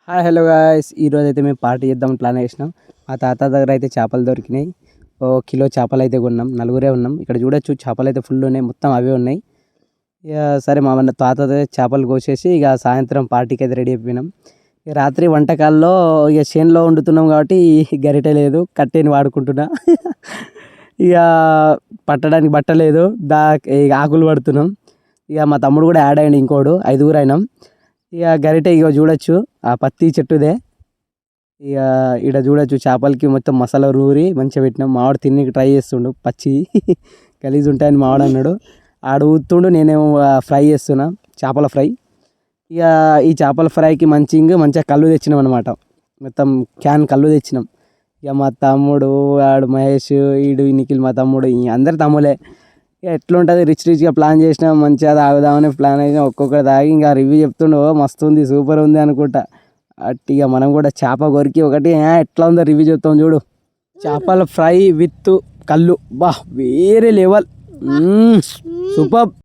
Hi hello guys, ఈరోజు అయితే మేము పార్టీ చేద్దామని ప్లాన్ చేసినాం. మా తాత దగ్గర అయితే చేపలు దొరికినాయి. ఓ కిలో చేపలు అయితే కొన్నాం. నలుగురే ఉన్నాం. ఇక్కడ చూడొచ్చు చేపలు అయితే ఫుల్ ఉన్నాయి. మొత్తం అవే ఉన్నాయి. ఇక సరే మా తాత చేపలు కోసేసి ఇక సాయంత్రం పార్టీకి అయితే రెడీ అయిపోయినాం. ఇక రాత్రి వంటకాల్లో ఇక చేనులో వండుతున్నాం కాబట్టి గరిటె లేదు, కట్టెని వాడుకుంటున్నా. ఇక పట్టడానికి బట్ట లేదు, ఇక ఆకులు పడుతున్నాం. ఇక మా తమ్ముడు కూడా యాడ్ అయ్యిండు, ఇంకోడు 5గురు అయినాం. ఇక గరిటె ఇక చూడొచ్చు ఆ పత్తి చెట్టుదే. ఇక ఇక్కడ చూడొచ్చు చేపలకి మొత్తం మసాలా నూరి మంచిగా పెట్టినాం. మావాడు తిన్నీకి ట్రై చేస్తుండు, పచ్చి గలీజ్ ఉంటాయని మావాడు అన్నాడు. ఆడు ఊతుండు, నేనేమో ఫ్రై చేస్తున్నా, చేపల ఫ్రై. ఇక ఈ చేపల ఫ్రైకి మంచిగా కళ్ళు తెచ్చినాం అనమాట. మొత్తం క్యాన్ కళ్ళు తెచ్చినాం. ఇక మా తమ్ముడు, ఆడు మహేష్, ఈడు నిఖిల్, మా తమ్ముడు, అందరు తమ్ములే. ఇక ఎట్లుంటుంది, రిచ్గా ప్లాన్ చేసినా మంచిగా తాగుదామని ప్లాన్ అయినా ఒక్కొక్కటి తాగి ఇంకా రివ్యూ చెప్తుండో మస్తు ఉంది, సూపర్ ఉంది అనుకుంటా. అట్టిగా మనం కూడా చేప కొరికి ఒకటి ఎట్లా ఉందో రివ్యూ చెప్తాం చూడు. చేపల ఫ్రై విత్ కళ్ళు, బా వేరే లెవెల్, సూపర్.